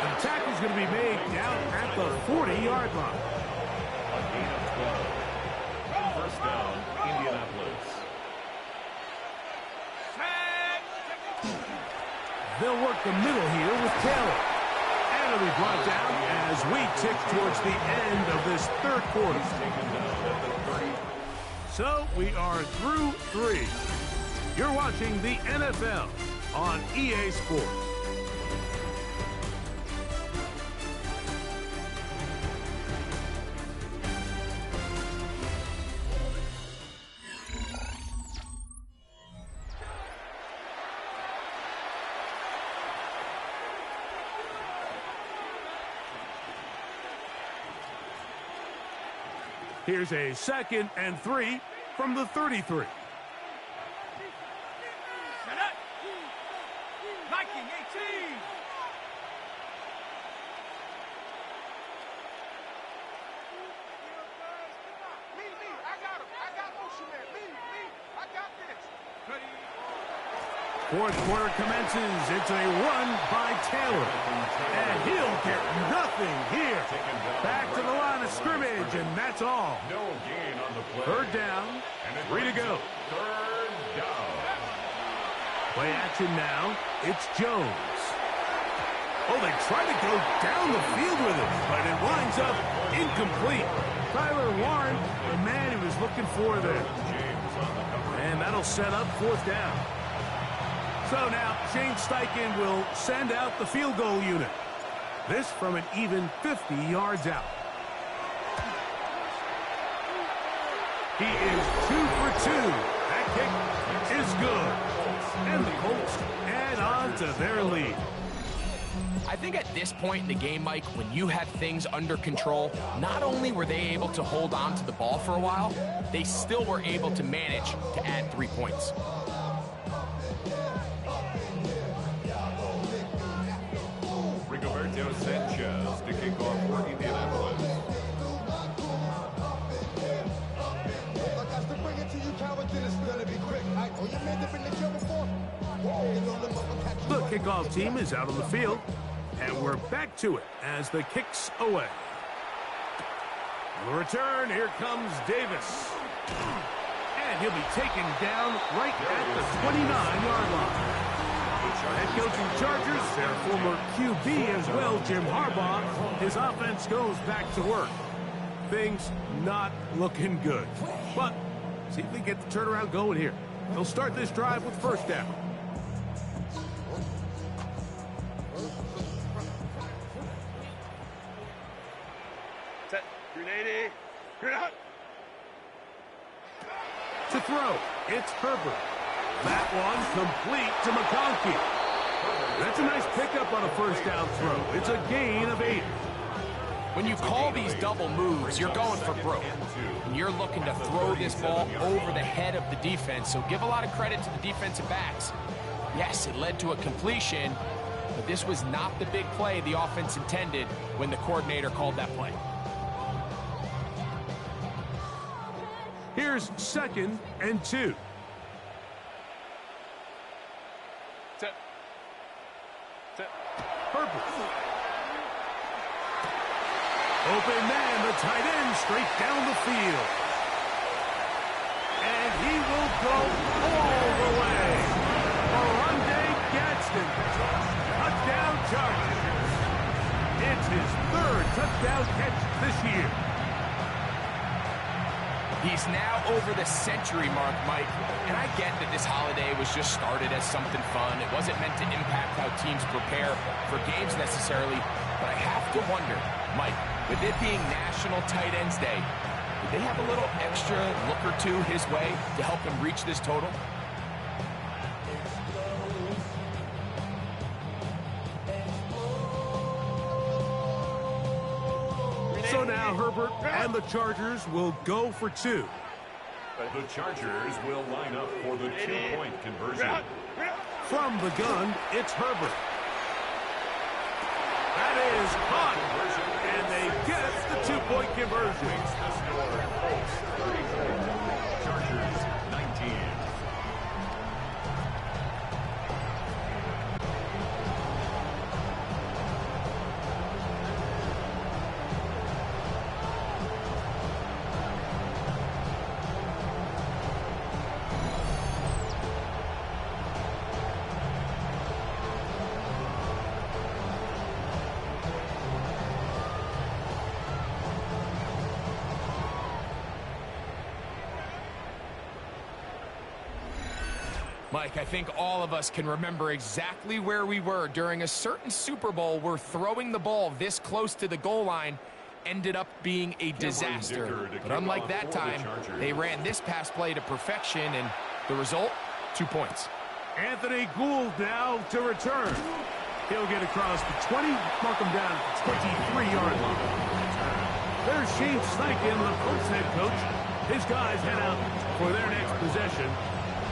[SPEAKER 1] The tackle's going to be made down at the 40-yard line.
[SPEAKER 3] A gain of 12. First down, Indianapolis.
[SPEAKER 1] They'll work the middle here with Taylor. And it'll be brought down as we tick towards the end of this third quarter. So we are through 3. You're watching the NFL on EA Sports. Here's a 2nd and 3 from the 33. Fourth quarter commences. It's a run by Taylor. And he'll get nothing here. Back to the line of scrimmage, and that's all.
[SPEAKER 3] No gain on the play.
[SPEAKER 1] Third down, 3 to go.
[SPEAKER 3] Third down.
[SPEAKER 1] Play action now. It's Jones. Oh, they try to go down the field with it, but it winds up incomplete. Tyler Warren, the man he was looking for there. And that'll set up 4th down. So now Shane Steichen will send out the field goal unit. This from an even 50 yards out. He is 2 for 2. That kick is good. And the Colts add on to their lead.
[SPEAKER 2] I think at this point in the game, Mike, when you have things under control, not only were they able to hold on to the ball for a while, they still were able to manage to add 3 points.
[SPEAKER 3] Rigoberto Sanchez to kick off for Indianapolis.
[SPEAKER 1] The kickoff team is out on the field, and we're back to it as the kick's away. On the return, here comes Davis. And he'll be taken down right at the 29-yard line. Head coaching Chargers, their former QB as well, Jim Harbaugh. His offense goes back to work. Things not looking good. But see if they get the turnaround going here. They'll start this drive with 1st down.
[SPEAKER 4] Set. 380. You're out.
[SPEAKER 1] To throw, it's Herbert. That one complete to McConkey. That's a nice pickup on a 1st down throw. It's a gain of 8.
[SPEAKER 2] When you call these double moves, you're going for broke. And you're looking to throw this ball over the head of the defense, so give a lot of credit to the defensive backs. Yes, it led to a completion, but this was not the big play the offense intended when the coordinator called that play.
[SPEAKER 1] Here's 2nd and 2. Herbert. Open man, the tight end, straight down the field. And he will go all the way. Oronde Gadsden. Touchdown Chargers. It's his 3rd touchdown catch this year.
[SPEAKER 2] He's now over the century mark, Mike. And I get that this holiday was just started as something fun. It wasn't meant to impact how teams prepare for games necessarily. But I have to wonder, Mike, with it being National Tight Ends Day, did they have a little extra look or two his way to help him reach this total?
[SPEAKER 1] So now Herbert and the Chargers will go for 2.
[SPEAKER 3] The Chargers will line up for the 2-point conversion.
[SPEAKER 1] From the gun, it's Herbert. That is caught. And they get the 2-point conversion.
[SPEAKER 3] Chargers 19.
[SPEAKER 2] Mike, I think all of us can remember exactly where we were during a certain Super Bowl where throwing the ball this close to the goal line ended up being a disaster. But unlike that time, they ran this pass play to perfection, and the result, 2 points.
[SPEAKER 1] Anthony Gould now to return. He'll get across the 20, mark him down at the 23-yard line. There's Shane Steichen, the Colts head coach. His guys head out for their next possession.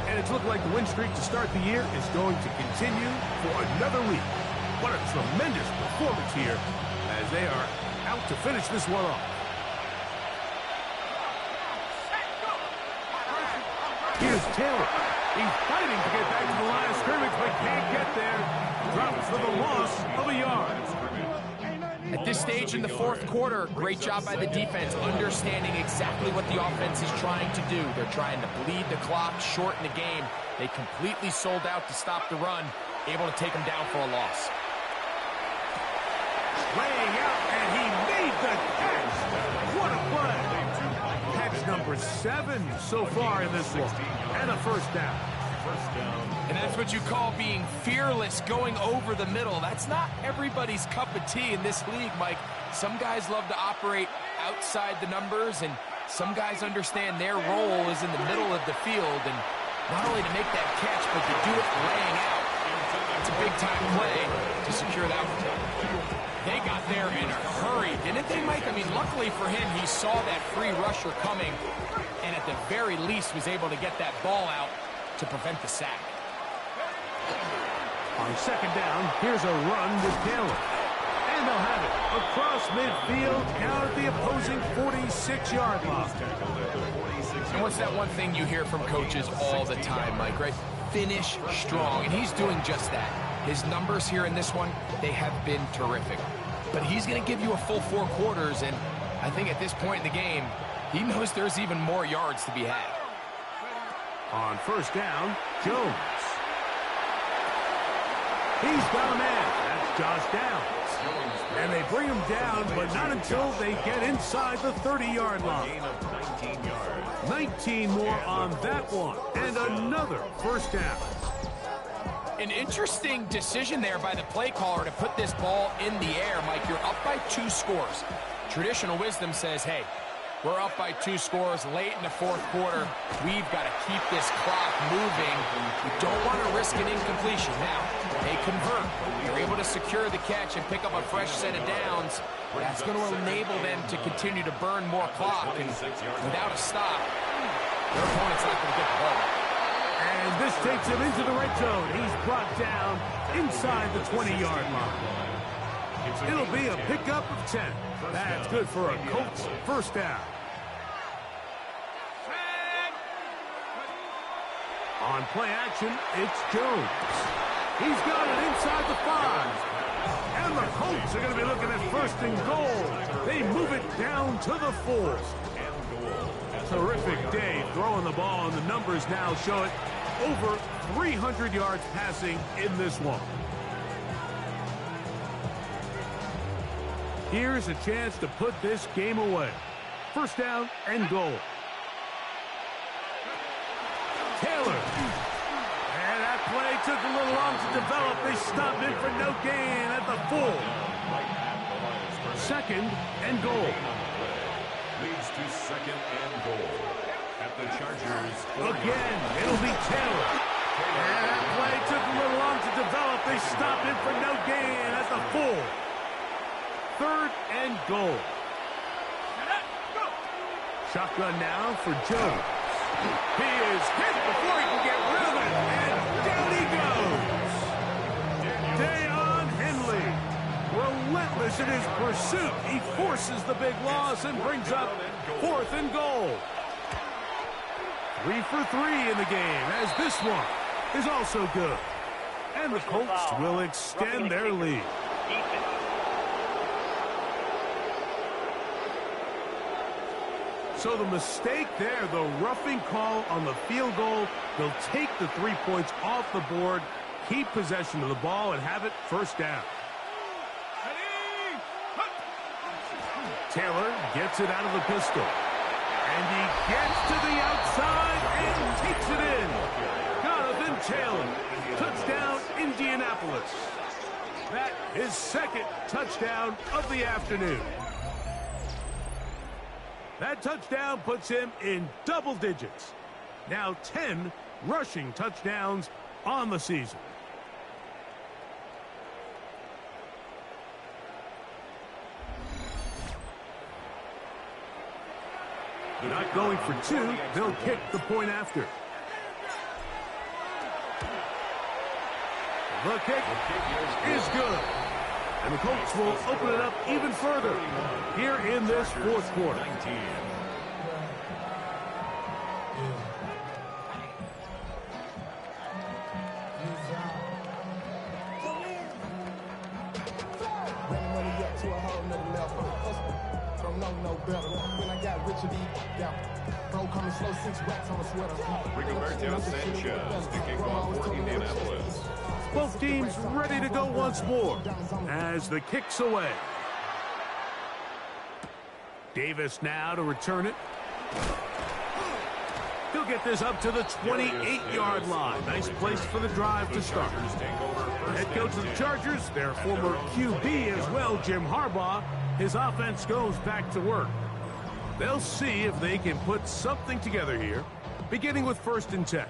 [SPEAKER 1] And it's looked like the win streak to start the year is going to continue for another week. What a tremendous performance here as they are out to finish this one off. Here's Taylor. He's fighting to get back to the line of scrimmage, but can't get there. Drops for the loss of a yard.
[SPEAKER 2] At this stage in the fourth quarter, great job by the defense, understanding exactly what the offense is trying to do. They're trying to bleed the clock, shorten the game. They completely sold out to stop the run, able to take them down for a loss.
[SPEAKER 1] Laying out, and he made the catch. What a play. Catch number 7 so far in this one. And a first down.
[SPEAKER 2] And that's what you call being fearless, going over the middle. That's not everybody's cup of tea in this league, Mike. Some guys love to operate outside the numbers, and some guys understand their role is in the middle of the field, and not only to make that catch, but to do it laying out. It's a big-time play to secure that one. They got there in a hurry, didn't they, Mike? I mean, luckily for him, he saw that free rusher coming, and at the very least was able to get that ball out to prevent the sack.
[SPEAKER 1] On second down, here's a run with Taylor. And they'll have it across midfield, down at the opposing 46-yard line.
[SPEAKER 2] And what's that one thing you hear from coaches all the time, Mike, right? Finish strong, and he's doing just that. His numbers here in this one, they have been terrific. But he's going to give you a full 4 quarters, and I think at this point in the game, he knows there's even more yards to be had.
[SPEAKER 1] On first down, Jones. He's got a man. That's Josh Downs. And they bring him down, but not until they get inside the 30-yard line. 19 more on that one. And another first down.
[SPEAKER 2] An interesting decision there by the play caller to put this ball in the air. Mike, you're up by 2 scores. Traditional wisdom says, hey, we're up by 2 scores late in the fourth quarter. We've got to keep this clock moving. We don't want to risk an incompletion. Now, they convert. They're able to secure the catch and pick up a fresh set of downs. That's going to enable them to continue to burn more clock. And without a stop, their opponent's not going to get the ball.
[SPEAKER 1] And this takes him into the red zone. He's brought down inside the 20-yard line. It'll be a pickup of 10. That's good for a Colts first down. On play action, it's Jones. He's got it inside the 5. And the Colts are going to be looking at first and goal. They move it down to the 4. Terrific day throwing the ball, and the numbers now show it over 300 yards passing in this one. Here's a chance to put this game away. First down and goal. Taylor. And that play took a little long to develop. They stopped it for no gain at the 4. Second and goal.
[SPEAKER 3] Leads to second and goal at the Chargers.
[SPEAKER 1] Again, it'll be Taylor. And that play took a little long to develop. They stopped it for no gain at the 4. Third and goal. Shotgun now for Jones. He is hit before he can get rid of it, and down he goes. Deion Henley, relentless in his pursuit. He forces the big loss and brings up fourth and goal. 3 for 3 in the game, as this one is also good. And the Colts will extend their lead. So the mistake there, the roughing call on the field goal, they'll take the 3 points off the board, keep possession of the ball, and have it first down. Taylor gets it out of the pistol. And he gets to the outside and takes it in. Jonathan Taylor, touchdown Indianapolis. That is second touchdown of the afternoon. That touchdown puts him in double digits. Now 10 rushing touchdowns on the season. Not going for two, they'll kick the point after. The kick is good. And the Colts will open it up even further here in this fourth quarter.
[SPEAKER 3] Rigoberto Sanchez to kick off for Indianapolis.
[SPEAKER 1] Both teams ready to go once more as the kick's away. Davis now to return it. He'll get this up to the 28-yard line. Nice place for the drive to start. Head coach of the Chargers, their former QB as well, Jim Harbaugh, his offense goes back to work. They'll see if they can put something together here, beginning with 1st and 10.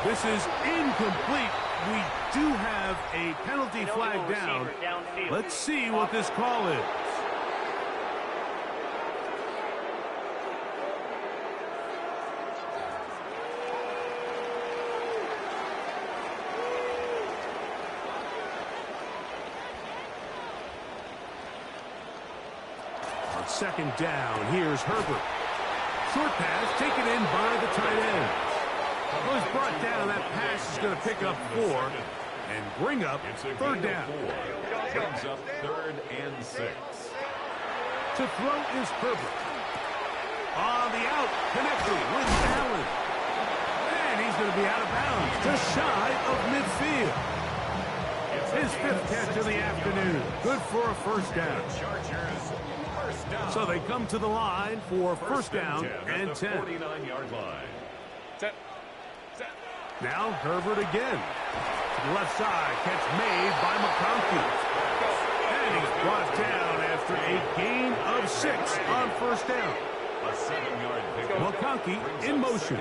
[SPEAKER 1] This is incomplete. We do have a penalty flag down. Let's see what this call is. On 2nd down, here's Herbert. Short pass taken in by the tight end. Well, he's brought down. That pass is going to pick up 4 and bring up 3rd down.
[SPEAKER 3] Brings up 3rd and 6.
[SPEAKER 1] To throw is Herbert. On the out, connected with Allen. And he's going to be out of bounds, just shy of midfield. His 5th catch of the afternoon. Good for a 1st down. So they come to the line for 1st down and 10.
[SPEAKER 3] 49-yard line.
[SPEAKER 1] Now Herbert again. To the left side, catch made by McConkey. And he's brought down after a gain of 6 on 1st down.
[SPEAKER 3] A 7-yard pickup.
[SPEAKER 1] McConkey in motion.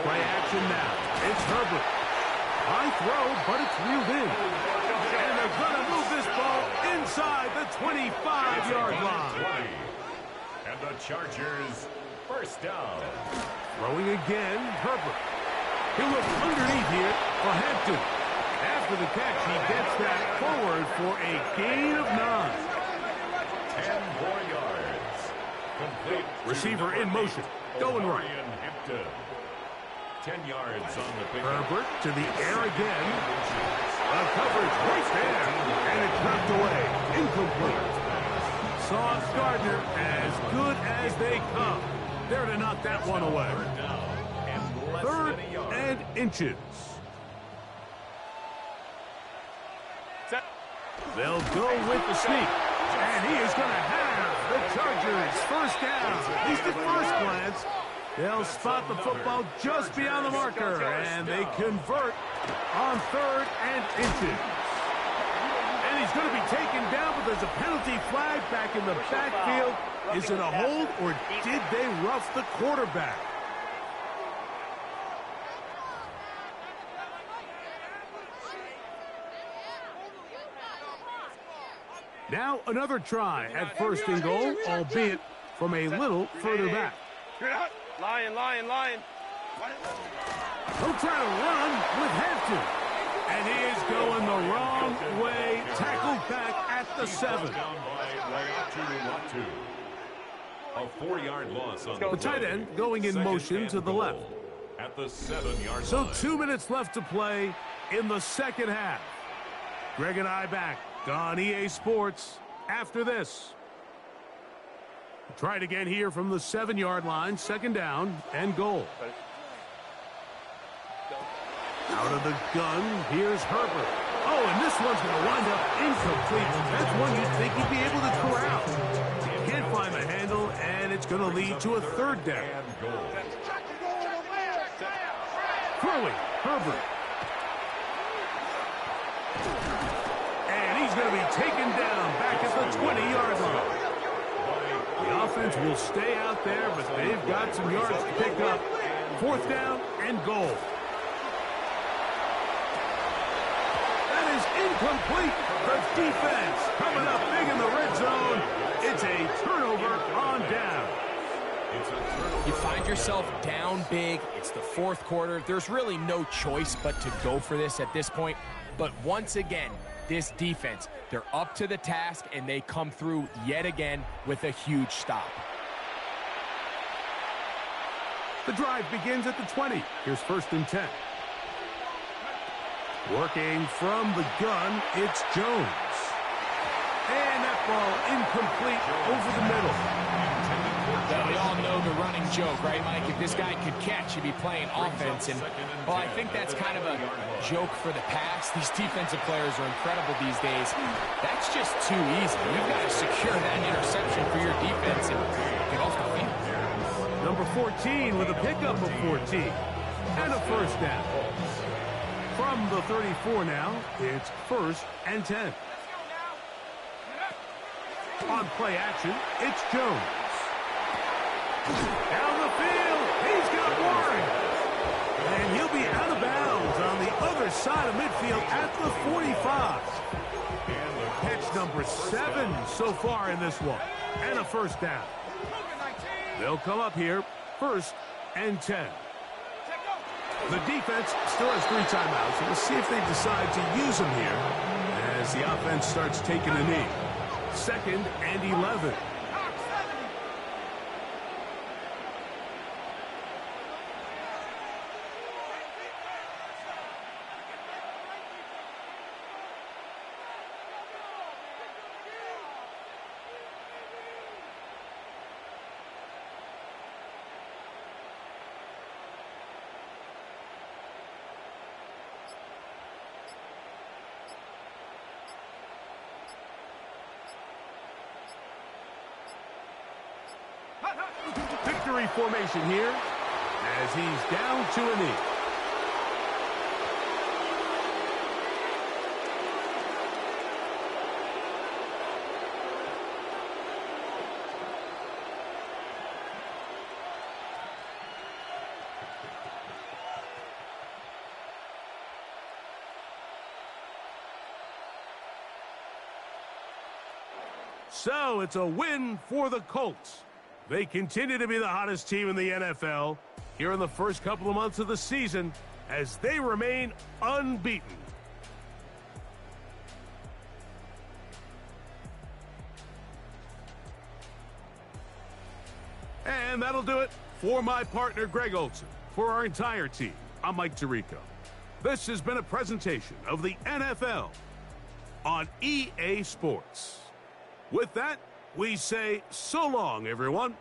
[SPEAKER 1] Play action now. It's Herbert. High throw, but it's reeled in. And they're going to move this ball inside the 25-yard line.
[SPEAKER 3] And the Chargers 1st down.
[SPEAKER 1] Throwing again, Herbert. He'll look underneath here for Hampton. After the catch, he gets that forward for a gain of 9.
[SPEAKER 3] 10 more yards. Complete.
[SPEAKER 1] Receiver in motion. Going right.
[SPEAKER 3] Hampton. 10 yards on the pick.
[SPEAKER 1] Herbert to the air again. A coverage right there. And it's knocked away. Incomplete. Sauce Gardner as good as they come. There to knock that one away. 3rd and inches. They'll go with the sneak. And he is going to have the Chargers 1st down. At least at first glance. They'll spot the football just beyond the marker. And they convert on 3rd and inches. And he's going to be taken down, but there's a penalty flag back in the backfield. Is it a hold, or did they rough the quarterback? Now another try at 1st and goal, albeit from a little further back.
[SPEAKER 4] Lion.
[SPEAKER 1] He'll try to run with Hampton. And he is going the wrong way. Tackled back at the 7.
[SPEAKER 3] A 4-yard loss on
[SPEAKER 1] the tight end going in motion to the left.
[SPEAKER 3] At the 7-yard
[SPEAKER 1] So
[SPEAKER 3] line.
[SPEAKER 1] 2 minutes left to play in the 2nd half. Greg and I back on EA Sports after this. Try it again here from the 7-yard line. 2nd down and goal. Out of the gun, here's Herbert. Oh, and this one's going to wind up incomplete. That's one you'd think he'd be able to corral. Can't find the handle, and it's going to lead to a 3rd down. Throwing, Herbert. And he's going to be taken down back at the 20-yard line. The offense will stay out there, but they've got some yards to pick up. 4th down and goal. incomplete. The defense coming up big in the red zone. It's a turnover on down.
[SPEAKER 2] You find yourself down big. It's the fourth quarter. There's really no choice but to go for this at this point. But once again, this defense, they're up to the task, and they come through yet again with a huge stop.
[SPEAKER 1] The drive begins at the 20. Here's 1st and 10. Working from the gun, it's Jones. And that ball incomplete over the middle.
[SPEAKER 2] Well, we all know the running joke, right, Mike? If this guy could catch, he'd be playing offense. And, well, I think that's kind of a joke for the past. These defensive players are incredible these days. That's just too easy. You've got to secure that interception for your defense and get off the field.
[SPEAKER 1] Number 14 with a pickup of 14. And a 1st down. From the 34 now, it's 1st and 10. On play action, it's Jones. Down the field, he's got Warren. And he'll be out of bounds on the other side of midfield at the 45. Catch number 7 so far in this one. And a 1st down. They'll come up here, 1st and 10. The defense still has 3 timeouts. We'll see if they decide to use them here as the offense starts taking a knee. 2nd and 11. Victory formation here as he's down to a knee. So it's a win for the Colts. They continue to be the hottest team in the NFL here in the first couple of months of the season as they remain unbeaten. And that'll do it for my partner, Greg Olson. For our entire team, I'm Mike Tirico. This has been a presentation of the NFL on EA Sports. With that, we say so long, everyone.